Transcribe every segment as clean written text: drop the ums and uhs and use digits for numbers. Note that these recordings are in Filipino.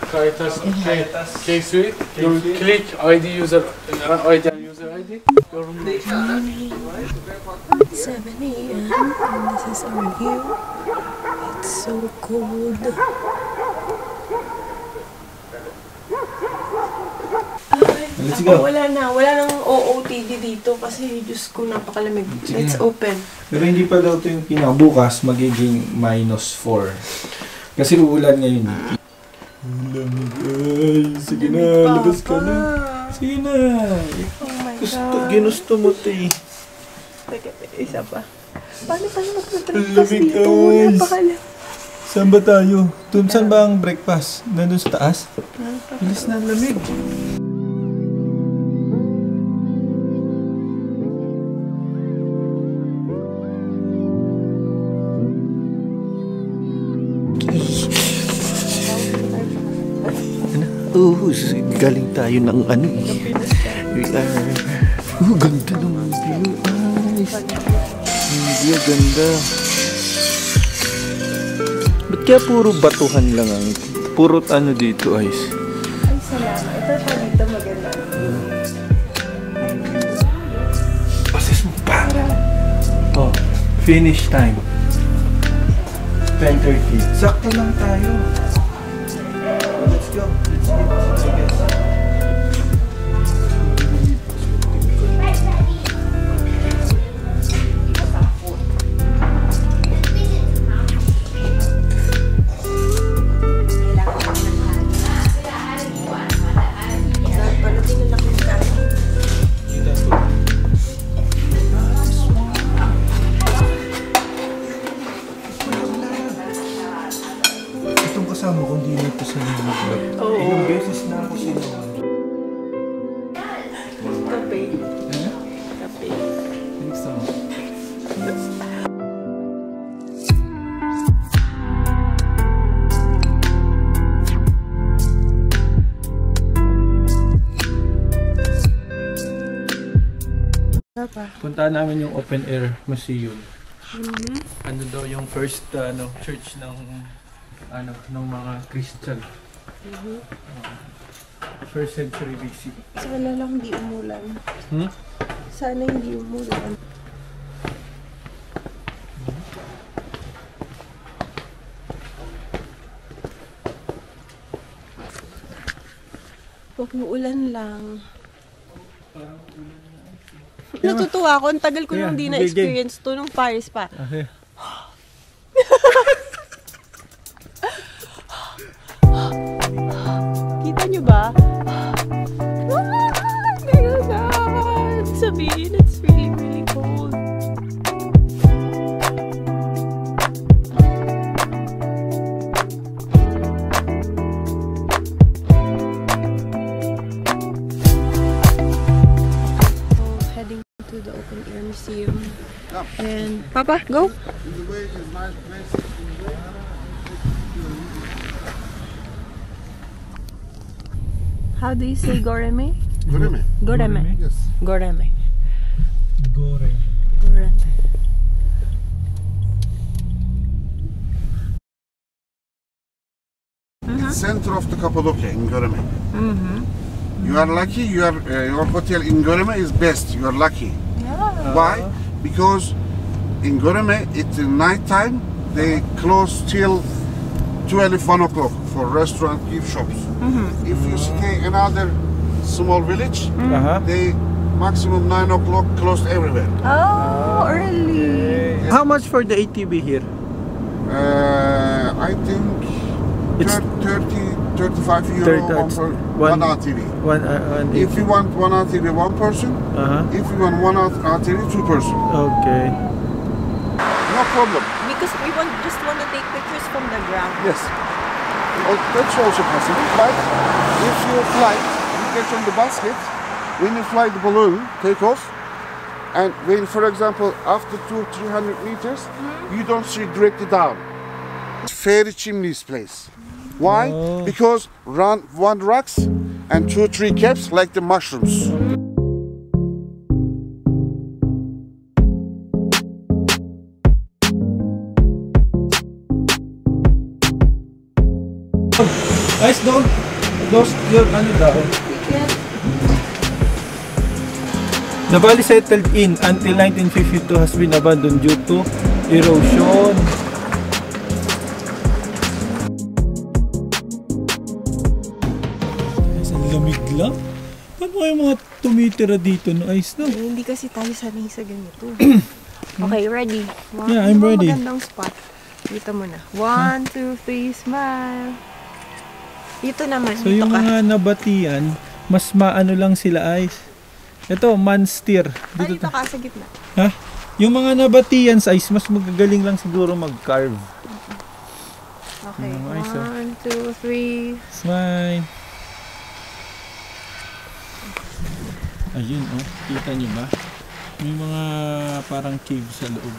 Caritas K Suite. You click ID user ID and user ID. 7 a.m. and this is our view. It's so cold. Let's go. Wala nang OOTD dito kasi Diyos ko napakalamig. Let's open. Pero hindi pa daw ito yung pinakabukas, magiging -4. Kasi uulan ngayon. Lamig ay. Sige na, labas ka na. Sige na. Oh my God. Ginusto mo ito eh. Teka, isa pa. Paano mag-breakfast Lamig dito? guys. Napakalamig. Saan ba tayo? Saan ba ang breakfast? Nandun sa taas? Bilis na ang lamig. Galing tayo ng ano eh. Ganda ng view. Hindi, ganda. Ba't kaya puro batuhan lang ang... Puro ano dito, Ice? Ay, salamat. Ito pa dito maganda. Pasis mo pa! Oh, finish time. 10:30. Sakto lang tayo. Let's go. Kasama ko, hindi nito sa vlog. Ilang beses na ako sinuwan. Kape. Eh? Kape. Thanks so much. Punta namin yung open air museum. Ano daw yung first church ng ng mga Christian. First century BC. Sana lang hindi umulan. Sana hindi umulan. Huwag uulan lang. Natutuwa ako. Ang tagal ko nung di na-experience to nung Paris pa. Okay. Kita nyo ba? Meron na! Sabihin, it's really, really cold. Heading to the open air museum. And Papa, go! How do you say Goreme? Goreme. Goreme. Yes. Goreme. Gore. Goreme. Center of the Cappadocia in Goreme. You are lucky. Your hotel in Goreme is best. You are lucky. Yeah. Why? Because in Goreme, it's night time. They close till 12, 1 o'clock for restaurant, gift shops. If you stay another small village, they maximum 9 o'clock closed everywhere. Oh, early. How much for the ATV here? I think It's 35 euro one ATV. If you want one ATV, one person. If you want one ATV, two person. Okay. No problem. Because we just want to take pictures from the ground. Yes. That's also possible. But if you fly, you get on the basket. When you fly the balloon, take off, and when, for example, after 200-300 meters, you don't see directly down. Fairy chimneys place. Why? Because one rocks and 2-3 caps like the mushrooms. Guys, don't lose your ano daw. The valley settled in until 1952 has been abandoned due to erosion. Guys, ang lamig lang. Paano kayo mga tumitira dito no ice no? Hindi kasi tayo sanay sa ganito. Okay, ready? Yeah, I'm ready. Magandang spot. Dito muna. 1, 2, 3, smile. Dito naman. So dito yung ka. mga nabatian, mas maano lang sila ice. Ito, monster. Dito ka sa gitna. Ha? Yung mga nabatian sa ice, mas magagaling lang siguro mag-carve. Okay, Ice, 1, 2, 3. Smile. Ayun, oh. Kita niyo ba? May mga parang cave sa loob.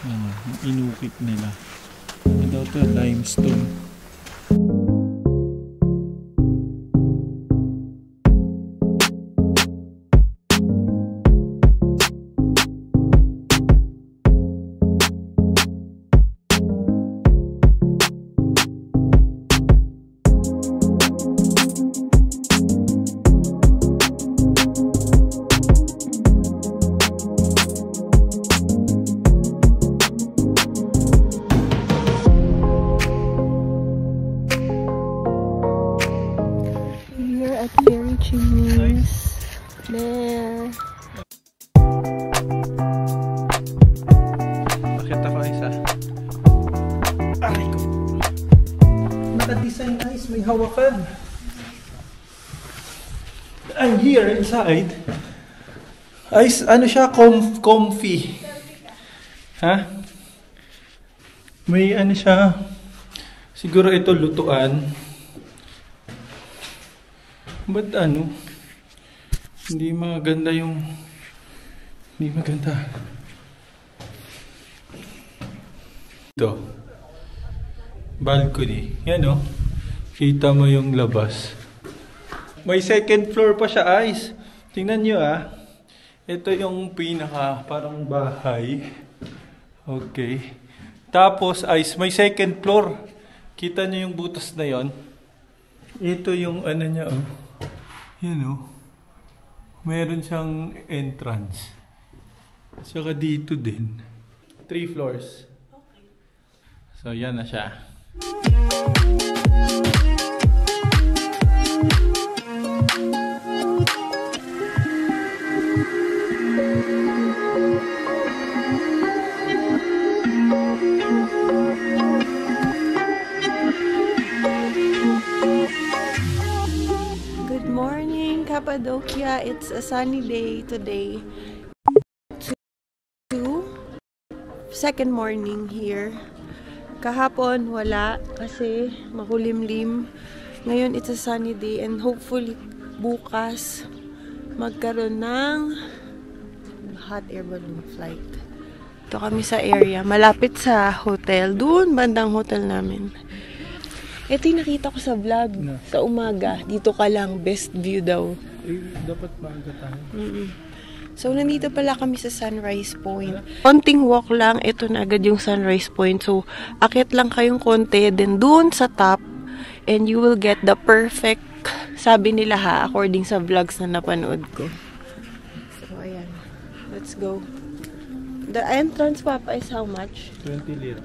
Ano, inukit nila. Ano daw to? Limestone. Fairy chimneys. There. Bakit ako isa? Aray ko. Naka-design guys, may hawakan. I'm here inside. Ice, ano siya? Comfy. Ha? May ano siya? Siguro ito lutuan. Ba't ano? Hindi maganda yung... Hindi maganda. Ito. Balcony. Yan o. Kita mo yung labas. May second floor pa siya, Ice. Tingnan nyo ah. Ito yung pinaka parang bahay. Okay. Tapos, Ice, may second floor. Kita nyo yung butas na yon. Ito yung ano niya oh. Yan o. Meron siyang entrance. Saka dito din. 3 floors. So, yan na siya. Cappadocia, it's a sunny day today. Second morning here. Kahapon wala kasi makulimlim. Ngayon it's a sunny day and hopefully bukas magkaroon ng hot air balloon flight. Ito kami sa area, malapit sa hotel. Doon bandang hotel namin. Ito yung nakita ko sa vlog sa umaga. Dito ka lang, best view daw. Eh, dapat maaga tayo. So, nandito pala kami sa Sunrise Point. Konting walk lang, ito na agad yung Sunrise Point. So, akit lang kayong konti, then doon sa top, and you will get the perfect, sabi nila ha, according sa vlogs na napanood ko. So, ayan. Let's go. The entrance, Papa, is how much? 20 lira.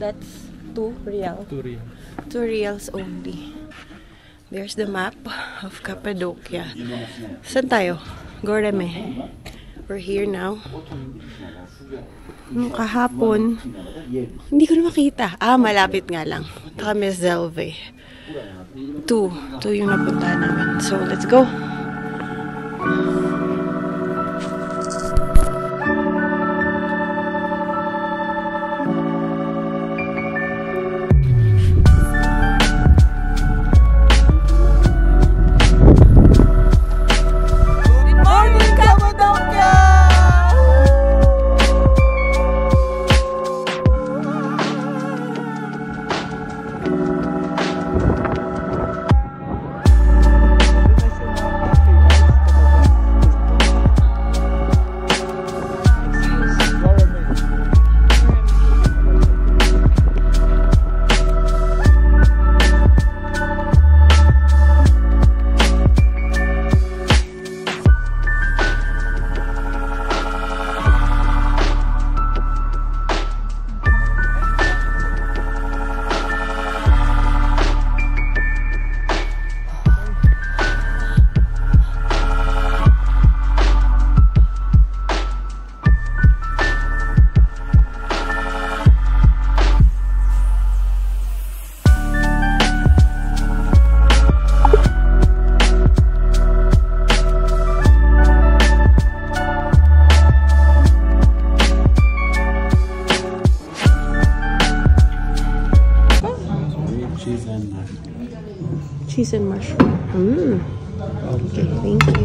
That's 2 real. 2 real. 2 reals only. There's the map of Cappadocia. Saan tayo? Goreme. We're here now. Nung kahapon, hindi ko na makita. Malapit nga lang. Ito kami Zelve. 2 yung napuntahan namin. So, let's go. cheese and mushroom. Cheese and mushroom. Okay, thank you.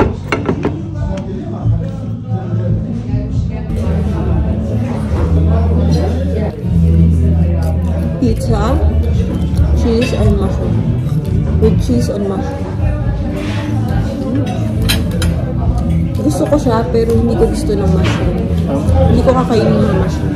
Pizza, cheese and mushroom. With cheese and mushroom. Gusto ko siya, pero hindi ko gusto ng mushroom. Hindi ko kakainin ng mushroom.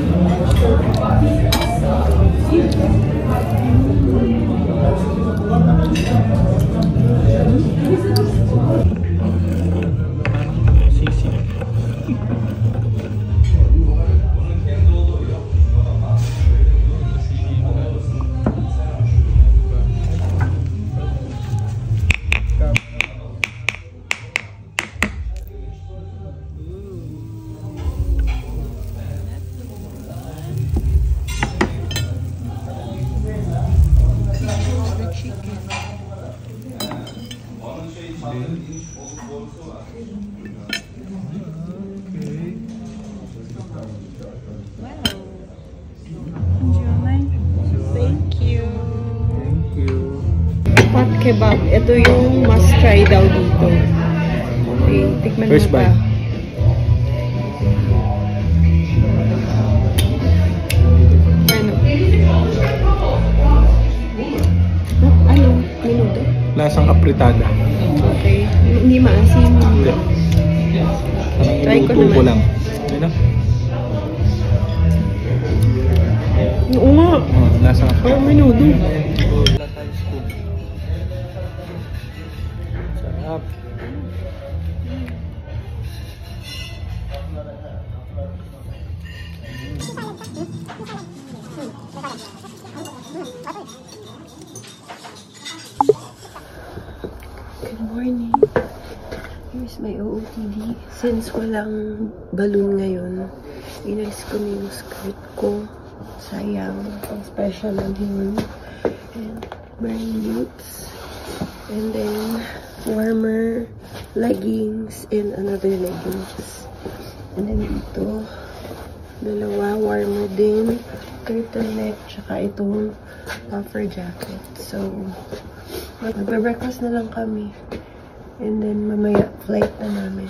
Pot kebab. Ito yung must try daw dito. Okay, tikman mo pa. Ano? Ano? Minuto? Lasang apritada. Okay. Hindi maasim. Try ko naman. Lang. Ano? Oo nga. Lasang apritada. Parang minuto. Sarap. Good morning. Here's my OOTD. Since walang balloon ngayon, inalis ko na yung skirt ko. Sayang. Ang special lang yun. And wearing boots. And then warmer leggings and another leggings. And then dito, dalawa warmer din. Turtleneck, tsaka itong puffer jacket. So, magbe-breakfast na lang kami. And then, mamaya, flight na namin.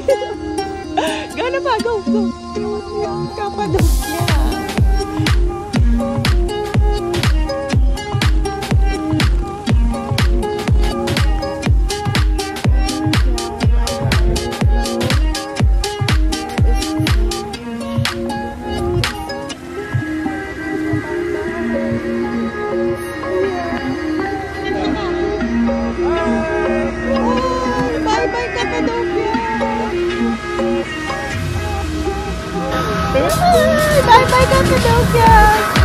So, gana pa, go, go! Kapadokya! Bye-bye, Kapadokya! Bye-bye, Kapadokya!